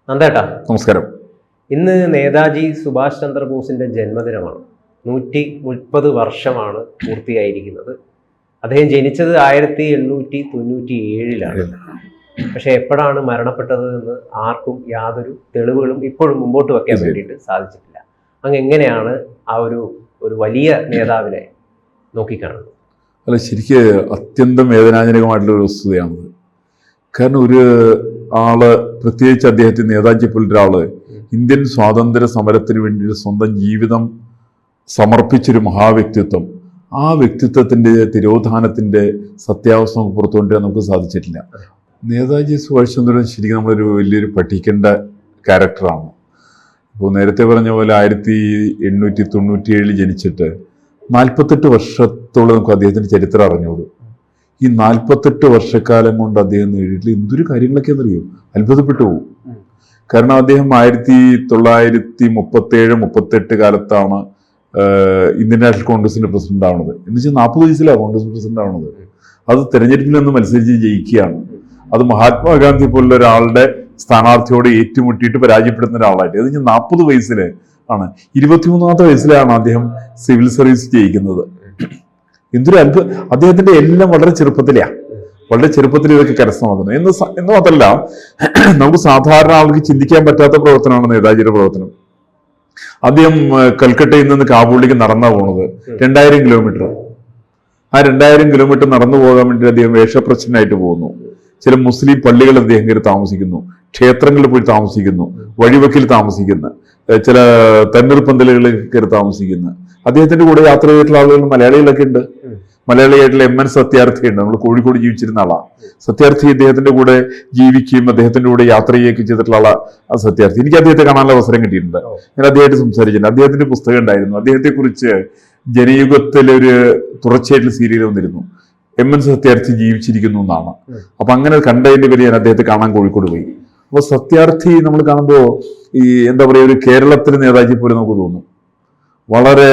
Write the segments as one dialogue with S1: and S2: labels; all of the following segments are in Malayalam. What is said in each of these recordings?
S1: നന്ദേട്ടാ
S2: നമസ്കാരം.
S1: ഇന്ന് നേതാജി സുഭാഷ് ചന്ദ്രബോസിന്റെ ജന്മദിനമാണ്. 130 വർഷമാണ് പൂർത്തിയായിരിക്കുന്നത്. അദ്ദേഹം ജനിച്ചത് 1897 പക്ഷെ എപ്പോഴാണ് മരണപ്പെട്ടത് എന്ന് ആർക്കും യാതൊരു തെളിവുകളും ഇപ്പോഴും മുമ്പോട്ട് വെക്കാൻ വേണ്ടിയിട്ട് സാധിച്ചിട്ടില്ല. അങ്ങ് എങ്ങനെയാണ് ആ ഒരു വലിയ നേതാവിനെ നോക്കിക്കാണുന്നത്?
S2: അല്ല, ശരിക്ക് അത്യന്തം വേദനാജനകമായിട്ടുള്ള ഒരു വസ്തുതയാണത്. കാരണം ഒരു ആള്, പ്രത്യേകിച്ച് അദ്ദേഹത്തിന് നേതാജി പോലൊരാള് ഇന്ത്യൻ സ്വാതന്ത്ര്യ സമരത്തിന് വേണ്ടി സ്വന്തം ജീവിതം സമർപ്പിച്ചൊരു മഹാവ്യക്തിത്വം, ആ വ്യക്തിത്വത്തിന്റെ തിരോധാനത്തിന്റെ സത്യാവസ്ഥ നമുക്ക് പുറത്തുകൊണ്ടുവരാൻ നമുക്ക് സാധിച്ചിട്ടില്ല. നേതാജി സുഭാഷ് ചന്ദ്രൻ ശരിക്കും നമ്മളൊരു വലിയൊരു പഠിക്കേണ്ട ക്യാരക്ടറാണ്. ഇപ്പോൾ നേരത്തെ പറഞ്ഞ പോലെ 1897 ജനിച്ചിട്ട് 48 വർഷത്തോളം നമുക്ക് അദ്ദേഹത്തിന്റെ ചരിത്രം അറിഞ്ഞോളൂ. ഈ 48 വർഷക്കാലം കൊണ്ട് അദ്ദേഹം നേടിയിട്ടുള്ള എന്തൊരു കാര്യങ്ങളൊക്കെ എന്നറിയോ, അത്ഭുതപ്പെട്ടു പോകും. കാരണം അദ്ദേഹം 1937-38 കാലത്താണ് ഇന്ത്യൻ നാഷണൽ കോൺഗ്രസിന്റെ പ്രസിഡന്റ് ആവുന്നത്. എന്ന് വെച്ചാൽ 40 വയസ്സിലാണ് കോൺഗ്രസ് പ്രസിഡന്റ് ആവുന്നത്. അത് തെരഞ്ഞെടുപ്പിൽ നിന്ന് മത്സരിച്ച് ജയിക്കുകയാണ്. അത് മഹാത്മാഗാന്ധി പോലുള്ള ഒരാളുടെ സ്ഥാനാർത്ഥിയോട് ഏറ്റുമുട്ടിയിട്ട് പരാജയപ്പെടുന്ന ഒരാളായിട്ട്. അത് 40 വയസ്സിൽ ആണ്. 23ാമത്തെ വയസ്സിലാണ് അദ്ദേഹം സിവിൽ സർവീസ് ജയിക്കുന്നത്. എന്തൊരു അത്ഭുതം! അദ്ദേഹത്തിന്റെ എല്ലാം വളരെ ചെറുപ്പത്തിലാണ്, വളരെ ചെറുപ്പത്തിൽ ഇതൊക്കെ കരസ്ഥമാക്കുന്നത്. എന്ന് മാത്രമല്ല, നമുക്ക് സാധാരണ ആൾക്ക് ചിന്തിക്കാൻ പറ്റാത്ത പ്രവർത്തനമാണ് നേതാജിയുടെ പ്രവർത്തനം. അദ്ദേഹം കൽക്കട്ടയിൽ നിന്ന് കാബൂളിലേക്ക് നടന്നാ പോണത് 2000 കിലോമീറ്റർ. ആ 2000 കിലോമീറ്റർ നടന്നു പോകാൻ വേണ്ടി അദ്ദേഹം വേഷപ്രച്ഛനായിട്ട് പോകുന്നു. ചില മുസ്ലിം പള്ളികളിൽ അദ്ദേഹം കയറി താമസിക്കുന്നു, ക്ഷേത്രങ്ങളിൽ പോയി താമസിക്കുന്നു, വഴിവെക്കിൽ താമസിക്കുന്ന, ചില തണ്ണീർപ്പന്തലുകളിൽ കയറി താമസിക്കുന്ന. അദ്ദേഹത്തിന്റെ കൂടെ യാത്ര ചെയ്തിട്ടുള്ള ആളുകൾ മലയാളികളൊക്കെ ഉണ്ട്. മലയാളിയായിട്ടുള്ള MN സത്യാർത്ഥി ഉണ്ട്. നമ്മൾ കോഴിക്കോട് ജീവിച്ചിരുന്ന ആളാണ് സത്യാർത്ഥി. അദ്ദേഹത്തിന്റെ കൂടെ ജീവിക്കുകയും അദ്ദേഹത്തിന്റെ കൂടെ യാത്ര ചെയ്യുകയൊക്കെ ചെയ്തിട്ടുള്ള ആളാണ് സത്യാർത്ഥി. എനിക്ക് അദ്ദേഹത്തെ കാണാനുള്ള അവസരം കിട്ടിയിട്ടുണ്ട്. ഞാൻ അദ്ദേഹമായിട്ട് സംസാരിച്ചിട്ടുണ്ട്. അദ്ദേഹത്തിന്റെ പുസ്തകം ഉണ്ടായിരുന്നു. അദ്ദേഹത്തെ കുറിച്ച് ജനയുഗത്തിലൊരു തുടർച്ചയായിട്ടുള്ള സീരിയൽ വന്നിരുന്നു. MN സത്യാർത്ഥി ജീവിച്ചിരിക്കുന്നു എന്നാണ്. അപ്പൊ അങ്ങനെ കണ്ടതിന്റെ പേര് ഞാൻ അദ്ദേഹത്തെ കാണാൻ കോഴിക്കോട് പോയി. അപ്പൊ സത്യാർത്ഥി നമ്മൾ കാണുമ്പോൾ ഈ എന്താ പറയുക, ഒരു കേരളത്തിലെ നേതാജി പോലെ നമുക്ക് തോന്നും. വളരെ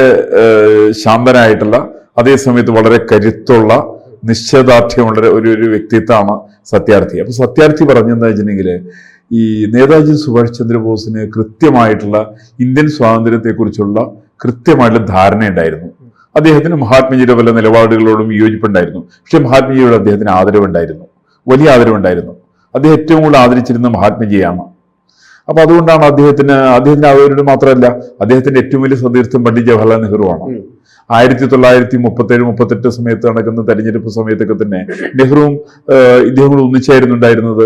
S2: ശാന്തനായിട്ടുള്ള, അതേസമയത്ത് വളരെ കരുത്തുള്ള, നിശ്ചയദാർഢ്യമുള്ള ഒരു വ്യക്തിത്വമാണ് സത്യാർത്ഥി. അപ്പൊ സത്യാർത്ഥി പറഞ്ഞെന്താ വെച്ചിട്ടുണ്ടെങ്കിൽ, ഈ നേതാജി സുഭാഷ് ചന്ദ്രബോസിന് കൃത്യമായിട്ടുള്ള ഇന്ത്യൻ സ്വാതന്ത്ര്യത്തെക്കുറിച്ചുള്ള കൃത്യമായിട്ടുള്ള ധാരണയുണ്ടായിരുന്നു. അദ്ദേഹത്തിന് മഹാത്മജിയുടെ പല നിലപാടുകളോടും വിയോജിപ്പുണ്ടായിരുന്നു. പക്ഷെ മഹാത്മജിയോട് അദ്ദേഹത്തിന് ആദരവുണ്ടായിരുന്നു, വലിയ ആദരവുണ്ടായിരുന്നു. അദ്ദേഹം ഏറ്റവും കൂടുതൽ ആദരിച്ചിരുന്ന മഹാത്മജിയാണ്. അപ്പൊ അതുകൊണ്ടാണ് അദ്ദേഹത്തിന് അവരോട് മാത്രമല്ല, അദ്ദേഹത്തിന്റെ ഏറ്റവും വലിയ സതീർത്ഥം പണ്ഡിറ്റ് ജവഹർലാൽ നെഹ്റുവാണ്. 1937-38 സമയത്ത് നടക്കുന്ന തെരഞ്ഞെടുപ്പ് സമയത്തൊക്കെ തന്നെ നെഹ്റുവും ഇദ്ദേഹം കൂടെ ഒന്നിച്ചായിരുന്നു ഉണ്ടായിരുന്നത്.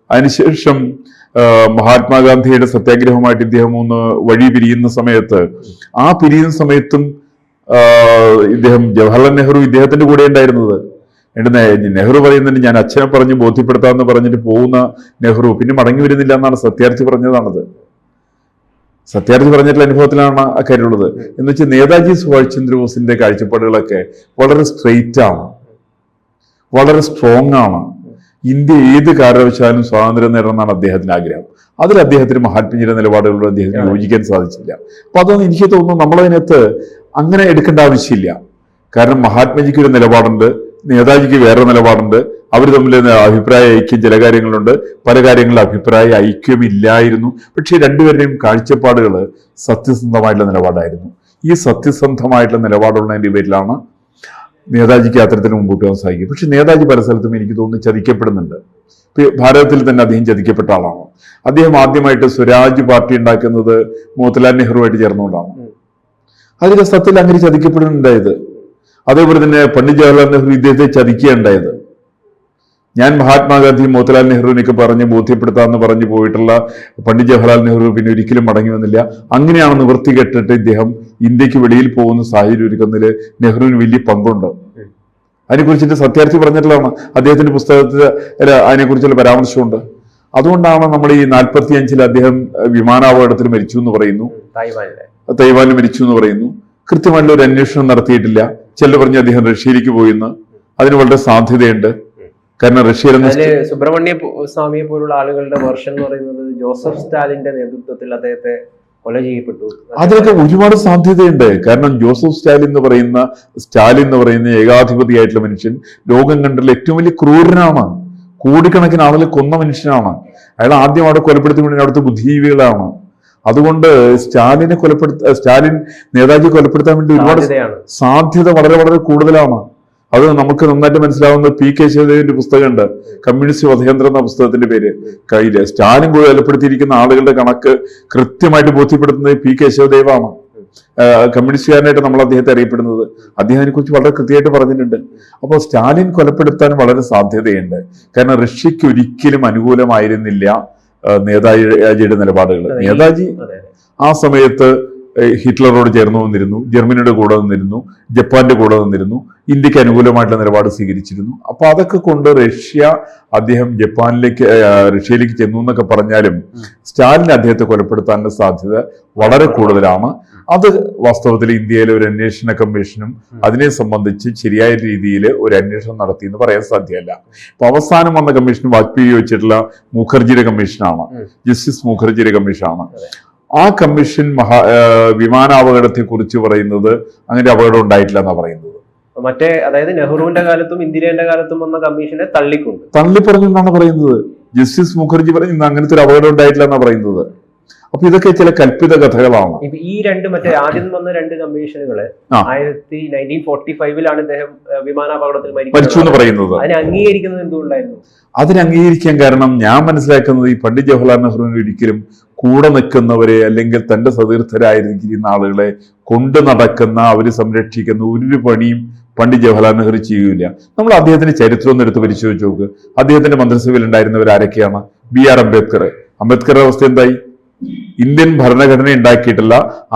S2: അതിനുശേഷം മഹാത്മാഗാന്ധിയുടെ സത്യാഗ്രഹമായിട്ട് ഇദ്ദേഹം ഒന്ന് വഴി പിരിയുന്ന സമയത്തും ഇദ്ദേഹം, ജവഹർലാൽ നെഹ്റു ഇദ്ദേഹത്തിന്റെ കൂടെ ഉണ്ടായിരുന്നത്. നെഹ്റു പറയുന്നുണ്ട്, ഞാൻ അച്ഛനെ പറഞ്ഞ് ബോധ്യപ്പെടുത്താമെന്ന് പറഞ്ഞിട്ട് പോകുന്ന നെഹ്റു പിന്നെ മടങ്ങി വരുന്നില്ല എന്നാണ് സത്യാർത്ഥി പറഞ്ഞതാണത്. സത്യാർത്ഥി പറഞ്ഞിട്ടുള്ള അനുഭവത്തിലാണ് ആ കാര്യമുള്ളത്. എന്ന് വെച്ചാൽ നേതാജി സുഭാഷ് ചന്ദ്രബോസിന്റെ കാഴ്ചപ്പാടുകളൊക്കെ വളരെ സ്ട്രെയിറ്റ് ആണ്, വളരെ സ്ട്രോങ് ആണ്. ഇന്ത്യ ഏത് കാരണവശാലും സ്വാതന്ത്ര്യം നേടണമെന്നാണ് അദ്ദേഹത്തിന്റെ ആഗ്രഹം. അതിൽ അദ്ദേഹത്തിന് മഹാത്മജിയുടെ നിലപാടുകളോട് അദ്ദേഹത്തിന് യോജിക്കാൻ സാധിച്ചില്ല. അപ്പൊ അതൊന്നും എനിക്ക് തോന്നുന്നു നമ്മളതിനകത്ത് അങ്ങനെ എടുക്കേണ്ട ആവശ്യമില്ല. കാരണം മഹാത്മജിക്ക് ഒരു നിലപാടുണ്ട്, നേതാജിക്ക് വേറെ നിലപാടുണ്ട്. അവർ തമ്മിൽ അഭിപ്രായ ഐക്യം ചില കാര്യങ്ങളുണ്ട്, പല കാര്യങ്ങളിൽ അഭിപ്രായ ഐക്യമില്ലായിരുന്നു. പക്ഷേ രണ്ടുപേരുടെയും കാഴ്ചപ്പാടുകൾ സത്യസന്ധമായിട്ടുള്ള നിലപാടായിരുന്നു. ഈ സത്യസന്ധമായിട്ടുള്ള നിലപാടുള്ളതിന്റെ പേരിലാണ് നേതാജിക്ക് യാത്രത്തിന് മുമ്പോട്ട് പോകാൻ സാധിക്കും. പക്ഷെ നേതാജി പല സ്ഥലത്തും എനിക്ക് തോന്നുന്നു ചതിക്കപ്പെടുന്നുണ്ട്. ഭാരതത്തിൽ തന്നെ അദ്ദേഹം ചതിക്കപ്പെട്ട ആളാണ്. അദ്ദേഹം ആദ്യമായിട്ട് സ്വരാജ് പാർട്ടി ഉണ്ടാക്കുന്നത് മോത്തിലാൽ നെഹ്റുവായിട്ട് ചേർന്നുകൊണ്ടാണ്. അതിന്റെ സത്യത്തിൽ അങ്ങനെ ചതിക്കപ്പെടുന്നുണ്ടായത്. അതേപോലെ തന്നെ പണ്ഡിറ്റ് ജവഹർലാൽ നെഹ്റു ഇദ്ദേഹത്തെ ചതിക്കുകയുണ്ടായത്. ഞാൻ മഹാത്മാഗാന്ധി മോത്തിലാൽ നെഹ്റുവിനൊക്കെ പറഞ്ഞ് ബോധ്യപ്പെടുത്താമെന്ന് പറഞ്ഞു പോയിട്ടുള്ള പണ്ഡിറ്റ് ജവഹർലാൽ നെഹ്റു പിന്നെ ഒരിക്കലും മടങ്ങി വന്നില്ല. അങ്ങനെയാണ് നിവൃത്തി കെട്ടിട്ട് ഇദ്ദേഹം ഇന്ത്യക്ക് വെളിയിൽ പോകുന്ന സാഹചര്യം ഒരുക്കുന്നതിൽ നെഹ്റുവിന് വലിയ പങ്കുണ്ട്. അതിനെക്കുറിച്ചിട്ട് സത്യാർത്ഥി പറഞ്ഞിട്ടുള്ളതാണ്. അദ്ദേഹത്തിന്റെ പുസ്തകത്തിൽ അതിനെക്കുറിച്ചുള്ള പരാമർശമുണ്ട്. അതുകൊണ്ടാണ് നമ്മൾ ഈ 45 അദ്ദേഹം വിമാനാപകടത്തിൽ മരിച്ചു എന്ന് പറയുന്നു, തൈവാനിൽ മരിച്ചു എന്ന് പറയുന്നു. കൃത്യമായിട്ടുള്ള ഒരു അന്വേഷണം നടത്തിയിട്ടില്ല. ചിലർ പറഞ്ഞ് അദ്ദേഹം റഷ്യയിലേക്ക് പോയിന്ന്. അതിന് വളരെ സാധ്യതയുണ്ട്. കാരണം റഷ്യയിൽ
S1: സുബ്രഹ്മണ്യ സ്വാമിയെ പോലുള്ള ആളുകളുടെ വെർഷൻ എന്ന് പറയുന്നത് ജോസഫ് സ്റ്റാലിന്റെ നേതൃത്വത്തിൽ അദ്ദേഹത്തെ കൊല ചെയ്യപ്പെട്ടു.
S2: അതിലൊക്കെ ഒരുപാട് സാധ്യതയുണ്ട്. കാരണം ജോസഫ് സ്റ്റാലിൻ എന്ന് പറയുന്ന ഏകാധിപതിയായിട്ടുള്ള മനുഷ്യൻ ലോകം കണ്ടുള്ള ഏറ്റവും വലിയ ക്രൂരനാണ്. കോടിക്കണക്കിന് ആളുകൾ കൊന്ന മനുഷ്യനാണ്. അയാൾ ആദ്യം അവിടെ കൊലപ്പെടുത്തി വേണ്ടി അവിടുത്തെ ബുദ്ധിജീവികളാണ്. അതുകൊണ്ട് സ്റ്റാലിൻ നേതാജി കൊലപ്പെടുത്താൻ വേണ്ടി ഒരുപാട് സാധ്യത വളരെ വളരെ കൂടുതലാണ്. അത് നമുക്ക് നന്നായിട്ട് മനസ്സിലാവുന്ന പി കേശവദേവിന്റെ പുസ്തകമുണ്ട്, കമ്മ്യൂണിസ്റ്റ് വധയന്ത്രം എന്ന പുസ്തകത്തിന്റെ പേര്. കയ്യില് സ്റ്റാലിൻ കൊലപ്പെടുത്തിയിരിക്കുന്ന ആളുകളുടെ കണക്ക് കൃത്യമായിട്ട് ബോധ്യപ്പെടുത്തുന്നത് പി കേശവദേവാണ്. കമ്മ്യൂണിസ്റ്റുകാരനായിട്ട് നമ്മൾ അദ്ദേഹത്തെ അറിയപ്പെടുന്നത്. അദ്ദേഹം അതിനെക്കുറിച്ച് വളരെ കൃത്യമായിട്ട് പറഞ്ഞിട്ടുണ്ട്. അപ്പോൾ സ്റ്റാലിൻ കൊലപ്പെടുത്താൻ വളരെ സാധ്യതയുണ്ട്. കാരണം റഷ്യക്ക് ഒരിക്കലും അനുകൂലമായിരുന്നില്ല നേതാജിയുടെ നിലപാടുകൾ. നേതാജി ആ സമയത്ത് ഹിറ്റ്ലറോട് ചേർന്ന് നിന്നിരുന്നു, ജർമ്മനിയുടെ കൂടെ നിന്നിരുന്നു, ജപ്പാന്റെ കൂടെ നിന്നിരുന്നു, ഇന്ത്യക്ക് അനുകൂലമായിട്ടുള്ള നിലപാട് സ്വീകരിച്ചിരുന്നു. അപ്പൊ അതൊക്കെ കൊണ്ട് അദ്ദേഹം റഷ്യയിലേക്ക് ചെന്നു എന്നൊക്കെ പറഞ്ഞാലും സ്റ്റാലിൻ അദ്ദേഹത്തെ കൊലപ്പെടുത്താനുള്ള സാധ്യത വളരെ കൂടുതലാണ്. അത് വാസ്തവത്തിൽ ഇന്ത്യയിലെ ഒരു അന്വേഷണ കമ്മീഷനും അതിനെ സംബന്ധിച്ച് ശരിയായ രീതിയിൽ ഒരു അന്വേഷണം നടത്തി എന്ന് പറയാൻ സാധ്യമല്ല. ഇപ്പൊ അവസാനം വന്ന കമ്മീഷൻ വാജ്പേയി വെച്ചിട്ടുള്ള മുഖർജിയുടെ കമ്മീഷനാണ്, ജസ്റ്റിസ് മുഖർജിയുടെ കമ്മീഷനാണ്. ആ കമ്മീഷൻ വിമാനാപകടത്തെ കുറിച്ച് പറയുന്നത് അങ്ങനെ അപകടം ഉണ്ടായിട്ടില്ല എന്നാ പറയുന്നത്.
S1: അതായത് നെഹ്റുവിന്റെ കാലത്തും ഇന്ദിരയുടെ കാലത്തും വന്ന കമ്മീഷനെ തള്ളി
S2: പറഞ്ഞു എന്നാണ് പറയുന്നത്. ജസ്റ്റിസ് മുഖർജി പറഞ്ഞു അങ്ങനത്തെ ഒരു അപകടം ഉണ്ടായിട്ടില്ല എന്നാ പറയുന്നത്. അപ്പൊ ഇതൊക്കെ ചില കൽപ്പിത കഥകളാണ്.
S1: ഈ ആദ്യം വന്ന രണ്ട് കമ്മീഷനുകള് 1945 ഇദ്ദേഹം വിമാനാപകടത്തിൽ
S2: മരിച്ചു എന്ന് പറയുന്നത്.
S1: അതിനെ അംഗീകരിക്കുന്നത് എന്തുകൊണ്ടായിരുന്നു?
S2: അതിനെ അംഗീകരിക്കാൻ കാരണം ഞാൻ മനസ്സിലാക്കുന്നത് ഈ പണ്ഡിറ്റ് ജവഹർലാൽ നെഹ്റുവിന് ഒരിക്കലും കൂടെ നിൽക്കുന്നവരെ അല്ലെങ്കിൽ തന്റെ സതീർത്ഥരായിരിക്കുന്ന ആളുകളെ കൊണ്ടു നടക്കുന്ന അവര് സംരക്ഷിക്കുന്ന ഒരു പണിയും പണ്ഡിറ്റ് ജവഹർലാൽ നെഹ്റു ചെയ്യൂല. നമ്മൾ അദ്ദേഹത്തിന്റെ ചരിത്രം ഒന്ന് എടുത്ത് പരിശോധിച്ച് നോക്ക്. അദ്ദേഹത്തിന്റെ മന്ത്രിസഭയിൽ ഉണ്ടായിരുന്നവർ ആരൊക്കെയാണ്? BR അംബേദ്കർ. അംബേദ്കറുടെ അവസ്ഥ എന്തായി? ഇന്ത്യൻ ഭരണഘടന ഉണ്ടാക്കിയിട്ടുള്ള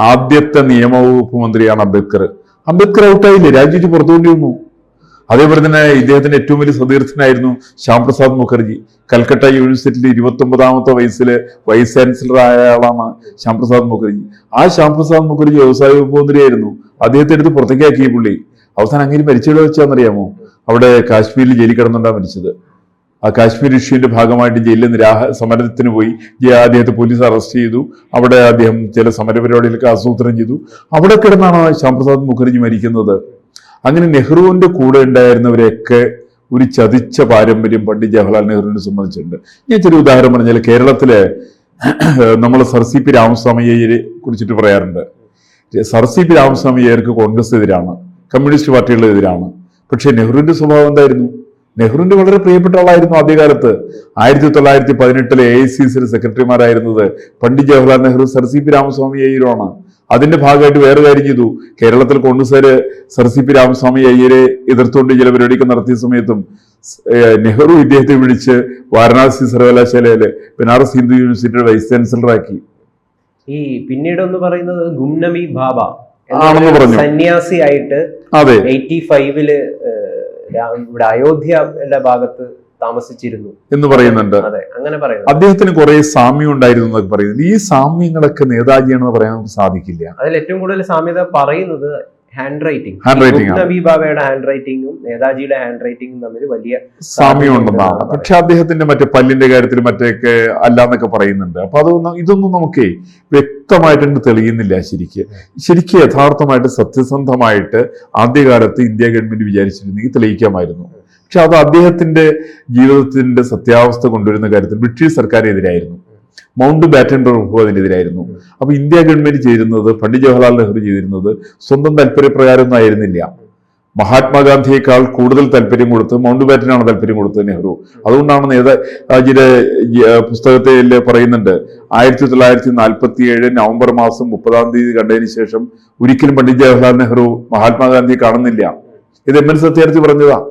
S2: ആദ്യത്തെ നിയമവകുപ്പ് മന്ത്രിയാണ് അംബേദ്കർ. അംബേദ്കർ ഔട്ടായില്ലേ, രാജിച്ച് പുറത്തുകൊണ്ടി വന്നു. അതേപോലെ തന്നെ ഇദ്ദേഹത്തിന്റെ ഏറ്റവും വലിയ സതീർത്ഥനായിരുന്നു ശ്യാം പ്രസാദ് മുഖർജി. കൽക്കട്ട യൂണിവേഴ്സിറ്റിയിൽ 29ാമത്തെ വയസ്സിൽ വൈസ് ചാൻസലർ ആയ ആളാണ് ശ്യാം പ്രസാദ് മുഖർജി. ആ ശ്യാം പ്രസാദ് മുഖർജി വ്യവസായ വകുപ്പ് മന്ത്രിയായിരുന്നു. അദ്ദേഹത്തെ എടുത്ത് പുറത്തേക്കാക്കിയ പുള്ളി അവസാനം അങ്ങനെ മരിച്ചവിടെ വെച്ചാന്നറിയാമോ? അവിടെ കാശ്മീരിൽ ജയിലിൽ കിടന്നുകൊണ്ടാ മരിച്ചത്. ആ കാശ്മീർ ഇഷ്യൂവിന്റെ ഭാഗമായിട്ട് ജയിലിൽ സമരത്തിന് പോയി. അദ്ദേഹത്തെ പോലീസ് അറസ്റ്റ് ചെയ്തു. അവിടെ അദ്ദേഹം ചില സമരപരിപാടികളൊക്കെ ആസൂത്രണം ചെയ്തു. അവിടെ കിടന്നാണ് ശ്യാം പ്രസാദ് മുഖർജി മരിക്കുന്നത്. അങ്ങനെ നെഹ്റുവിന്റെ കൂടെ ഉണ്ടായിരുന്നവരെയൊക്കെ ഒരു ചതിച്ച പാരമ്പര്യം പണ്ഡിറ്റ് ജവഹർലാൽ നെഹ്റുവിനെ സംബന്ധിച്ചിട്ടുണ്ട്. ഞാൻ ചെറിയ ഉദാഹരണം പറഞ്ഞാൽ കേരളത്തില് നമ്മൾ സർ CP രാമസ്വാമി അയ്യരെ കുറിച്ചിട്ട് പറയാറുണ്ട്. സർ CP രാമസ്വാമി അയ്യർക്ക് കോൺഗ്രസ് എതിരാണ്, കമ്മ്യൂണിസ്റ്റ് പാർട്ടികളുടെ എതിരാണ്. പക്ഷെ നെഹ്റുവിന്റെ സ്വഭാവം എന്തായിരുന്നു? നെഹ്റുവിന്റെ വളരെ പ്രിയപ്പെട്ട ആളായിരുന്നു. ആദ്യകാലത്ത് 1918 AICC സെക്രട്ടറിമാരായിരുന്നത് പണ്ഡിറ്റ് ജവഹർലാൽ നെഹ്റു, സർ CP രാമസ്വാമി അയ്യരുമാണ്. അതിന്റെ ഭാഗമായിട്ട് വേറെ കാര്യം ചെയ്തു. കേരളത്തിൽ കോൺഗ്രസ്സുകാര് സർ CP രാമസ്വാമി അയ്യരെ എതിർത്തുകൊണ്ട് ചില പരിപാടിയൊക്കെ നടത്തിയ സമയത്തും നെഹ്റു ഇദ്ദേഹത്തെ വിളിച്ച് വാരണാസി സർവകലാശാലയില് ബനാറസ് ഹിന്ദു യൂണിവേഴ്സിറ്റിയുടെ വൈസ് ചാൻസലറാക്കി.
S1: ഈ പിന്നീട് ഒന്ന് പറയുന്നത് ഗുംനബി ഭാഭ
S2: ആണെന്ന് പറഞ്ഞു,
S1: സന്യാസിയായിട്ട് 85 ഇവിടെ അയോധ്യയുടെ ഭാഗത്ത് താമസിച്ചിരുന്നു
S2: എന്ന് പറയുന്നുണ്ട്.
S1: അങ്ങനെ പറയുന്നു.
S2: അദ്ദേഹത്തിന് കുറെ സാമ്യം ഉണ്ടായിരുന്നു എന്നൊക്കെ പറയുന്നത്. ഈ സാമ്യങ്ങളൊക്കെ നേതാജിയാണെന്ന് പറയാൻ നമുക്ക് സാധിക്കില്ല.
S1: അതിൽ ഏറ്റവും കൂടുതൽ സാമ്യത പറയുന്നത് ഹാൻഡ് റൈറ്റിംഗ്. നബി ബാബയുടെ ഹാൻഡ് റൈറ്റിംഗും നേതാജിയുടെ ഹാൻഡ് റൈറ്റിംഗും തമ്മിൽ വലിയ
S2: സാമ്യം ഉണ്ടെന്നാണ്. പക്ഷെ അദ്ദേഹത്തിന്റെ മറ്റേ പല്ലിന്റെ കാര്യത്തിൽ മറ്റേക്ക് അല്ലാന്നൊക്കെ പറയുന്നുണ്ട്. അപ്പൊ ഇതൊന്നും നമുക്ക് വ്യക്തമായിട്ട് തെളിയുന്നില്ല. ശരിക്ക് യഥാർത്ഥമായിട്ട് സത്യസന്ധമായിട്ട് ആദ്യകാലത്ത് ഇന്ത്യ ഗവൺമെന്റ് വിചാരിച്ചിരുന്നെങ്കിൽ തെളിയിക്കാമായിരുന്നു. പക്ഷെ അത് അദ്ദേഹത്തിന്റെ ജീവിതത്തിന്റെ സത്യാവസ്ഥ കൊണ്ടുവരുന്ന കാര്യത്തിൽ ബ്രിട്ടീഷ് സർക്കാരിനെതിരായിരുന്നു. മൗണ്ട് ബാറ്റൻ പ്രഭു അതിനെതിരായിരുന്നു. അപ്പൊ ഇന്ത്യ ഗവൺമെന്റ് ചെയ്തിരുന്നത്, പണ്ഡിറ്റ് ജവഹർലാൽ നെഹ്റു ചെയ്തിരുന്നത് സ്വന്തം താല്പര്യപ്രകാരമൊന്നും ആയിരുന്നില്ല. മഹാത്മാഗാന്ധിയേക്കാൾ കൂടുതൽ താല്പര്യം കൊടുത്ത് മൗണ്ട് ബാറ്റനാണ് താല്പര്യം കൊടുത്തത് നെഹ്റു. അതുകൊണ്ടാണ് നേതാജിയുടെ പുസ്തകത്തിൽ പറയുന്നുണ്ട് 1947 നവംബർ മാസം 30 കണ്ടതിന് ശേഷം ഒരിക്കലും പണ്ഡിറ്റ് ജവഹർലാൽ നെഹ്റു മഹാത്മാഗാന്ധിയെ കാണുന്നില്ല. ഇത് MN സത്യാർത്ഥി പറഞ്ഞതാ.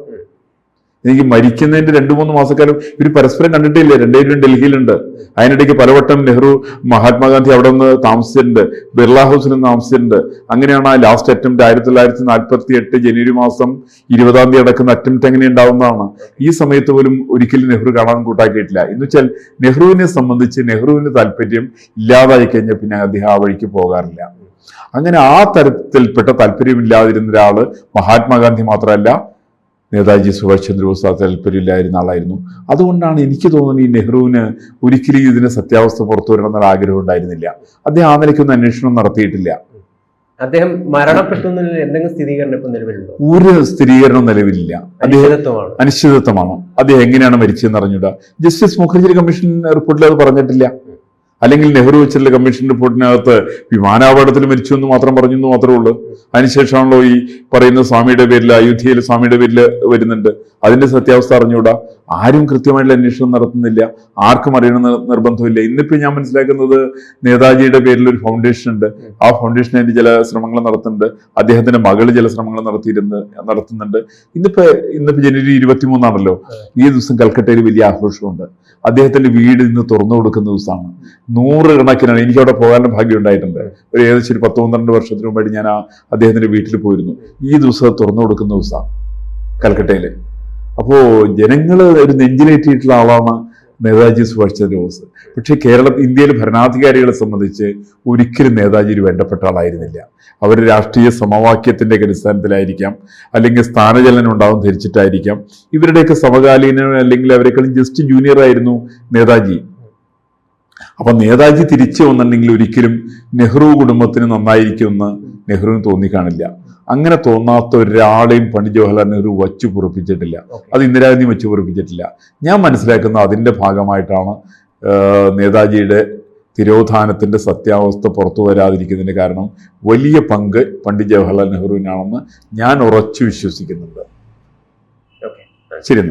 S2: എനിക്ക് മരിക്കുന്നതിന്റെ 2-3 മാസക്കാലം ഇവർ പരസ്പരം കണ്ടിട്ടില്ല. രണ്ടുപേരും ഡൽഹിയിലുണ്ട്. അതിനിടയ്ക്ക് പലവട്ടം നെഹ്റു മഹാത്മാഗാന്ധി അവിടെ നിന്ന് താമസിച്ചിട്ടുണ്ട്, ബിർള ഹൗസിൽ നിന്ന് താമസിച്ചിട്ടുണ്ട്. അങ്ങനെയാണ് ആ ലാസ്റ്റ് അറ്റംപ്റ്റ് 1948 ജനുവരി മാസം 20 അടക്കുന്ന അറ്റംപ്റ്റ് എങ്ങനെ ഉണ്ടാവുന്നതാണ്. ഈ സമയത്ത് പോലും ഒരിക്കലും നെഹ്റു കാണാൻ കൂട്ടാക്കിയിട്ടില്ല. എന്ന് വെച്ചാൽ നെഹ്റുവിനെ സംബന്ധിച്ച് നെഹ്റുവിന് താല്പര്യം ഇല്ലാതായി കഴിഞ്ഞാൽ പിന്നെ അദ്ദേഹം ആ വഴിക്ക് പോകാറില്ല. അങ്ങനെ ആ തരത്തിൽപ്പെട്ട താല്പര്യമില്ലാതിരുന്ന ഒരാള് മഹാത്മാഗാന്ധി മാത്രമല്ല, നേതാജി സുഭാഷ് ചന്ദ്രബോസ് താല്പര്യമില്ലായിരുന്ന ആളായിരുന്നു. അതുകൊണ്ടാണ് എനിക്ക് തോന്നുന്നത് ഈ നെഹ്റുവിന് ഒരിക്കലും ഇതിന്റെ സത്യാവസ്ഥ പുറത്തു വരണം എന്നുള്ള ആഗ്രഹം ഉണ്ടായിരുന്നില്ല. അദ്ദേഹം ആ നിലയ്ക്കൊന്നും അന്വേഷണം നടത്തിയിട്ടില്ല.
S1: അദ്ദേഹം മരണപ്പെട്ടു എന്നതിൽ എന്തെങ്കിലും സ്ഥിരീകരണം ഇപ്പൊ നിലവിലുണ്ടോ?
S2: ഒരു സ്ഥിരീകരണം നിലവിലില്ല.
S1: അനിശ്ചിതത്വമാണ്.
S2: അനിശ്ചിതത്വമാണ്. അദ്ദേഹം എങ്ങനെയാണ് മരിച്ചതെന്ന് അറിഞ്ഞൂടാ. ജസ്റ്റിസ് മുഖർജി കമ്മീഷൻ റിപ്പോർട്ടിൽ അത് പറഞ്ഞിട്ടില്ല. അല്ലെങ്കിൽ നെഹ്റു വെച്ചുള്ള കമ്മീഷൻ റിപ്പോർട്ടിനകത്ത് വിമാനാപകടത്തിൽ മരിച്ചു എന്ന് മാത്രം പറഞ്ഞു എന്ന് മാത്രമേ ഉള്ളൂ. അതിനുശേഷമാണല്ലോ ഈ പറയുന്ന സ്വാമിയുടെ പേരിൽ, അയോധ്യയിൽ സ്വാമിയുടെ പേരിൽ വരുന്നുണ്ട്. അതിന്റെ സത്യാവസ്ഥ അറിഞ്ഞുകൂടാ. ആരും കൃത്യമായിട്ടുള്ള അന്വേഷണം നടത്തുന്നില്ല. ആർക്കും അറിയണമെന്ന് നിർബന്ധമില്ല. ഇന്നിപ്പോ ഞാൻ മനസ്സിലാക്കുന്നത് നേതാജിയുടെ പേരിൽ ഒരു ഫൗണ്ടേഷൻ ഉണ്ട്. ആ ഫൗണ്ടേഷൻ അതിന്റെ ചില ശ്രമങ്ങൾ നടത്തുന്നുണ്ട്. അദ്ദേഹത്തിന്റെ മകള് ചില ശ്രമങ്ങൾ നടത്തുന്നുണ്ട്. ഇന്നിപ്പോ ജനുവരി 23 ഈ ദിവസം കൽക്കട്ടയിൽ വലിയ ആഘോഷമുണ്ട്. അദ്ദേഹത്തിന്റെ വീട് ഇന്ന് തുറന്നു കൊടുക്കുന്ന ദിവസമാണ്. 100 കണക്കിനാണ്. എനിക്ക് അവിടെ പോകാനുള്ള ഭാഗ്യം ഉണ്ടായിട്ടുണ്ട്. ഒരു ഏകദേശം ഒരു 10-12 വർഷത്തിന് മുമ്പായിട്ട് ഞാൻ അദ്ദേഹത്തിന്റെ വീട്ടിൽ പോയിരുന്നു. ഈ ദിവസം തുറന്നു കൊടുക്കുന്ന ദിവസമാണ് കൽക്കട്ടയില്. അപ്പോ ജനങ്ങള് ഒരു നെഞ്ചിലേറ്റിയിട്ടുള്ള ആളാണ് നേതാജി സുഭാഷ് ചന്ദ്രബോസ്. പക്ഷെ ഇന്ത്യയിലെ ഭരണാധികാരികളെ സംബന്ധിച്ച് ഒരിക്കലും നേതാജി ഒരു വേണ്ടപ്പെട്ട ആളായിരുന്നില്ല. അവർ രാഷ്ട്രീയ സമവാക്യത്തിന്റെ അടിസ്ഥാനത്തിലായിരിക്കാം, അല്ലെങ്കിൽ സ്ഥാനചലനം ഉണ്ടാവും ധരിച്ചിട്ടായിരിക്കാം. ഇവരുടെയൊക്കെ സമകാലീന അല്ലെങ്കിൽ അവരെക്കാളും ജസ്റ്റ് ജൂനിയർ ആയിരുന്നു നേതാജി. അപ്പൊ നേതാജി തിരിച്ചു വന്നിട്ടുണ്ടെങ്കിൽ ഒരിക്കലും നെഹ്റു കുടുംബത്തിന് നന്നായിരിക്കുമെന്ന് നെഹ്റുവിന് തോന്നിക്കാണില്ല. അങ്ങനെ തോന്നാത്ത ഒരാളെയും പണ്ഡിറ്റ് ജവഹർലാൽ നെഹ്റു വച്ചു പൊറുപ്പിച്ചിട്ടില്ല. അത് ഇന്ദിരാഗാന്ധി വച്ചു പൊറുപ്പിച്ചിട്ടില്ല. ഞാൻ മനസ്സിലാക്കുന്ന അതിന്റെ ഭാഗമായിട്ടാണ് നേതാജിയുടെ തിരോധാനത്തിന്റെ സത്യാവസ്ഥ പുറത്തു വരാതിരിക്കുന്നതിന് കാരണം വലിയ പങ്ക് പണ്ഡിറ്റ് ജവഹർലാൽ നെഹ്റുവിനാണെന്ന് ഞാൻ ഉറച്ചു വിശ്വസിക്കുന്നുണ്ട്. ശരി.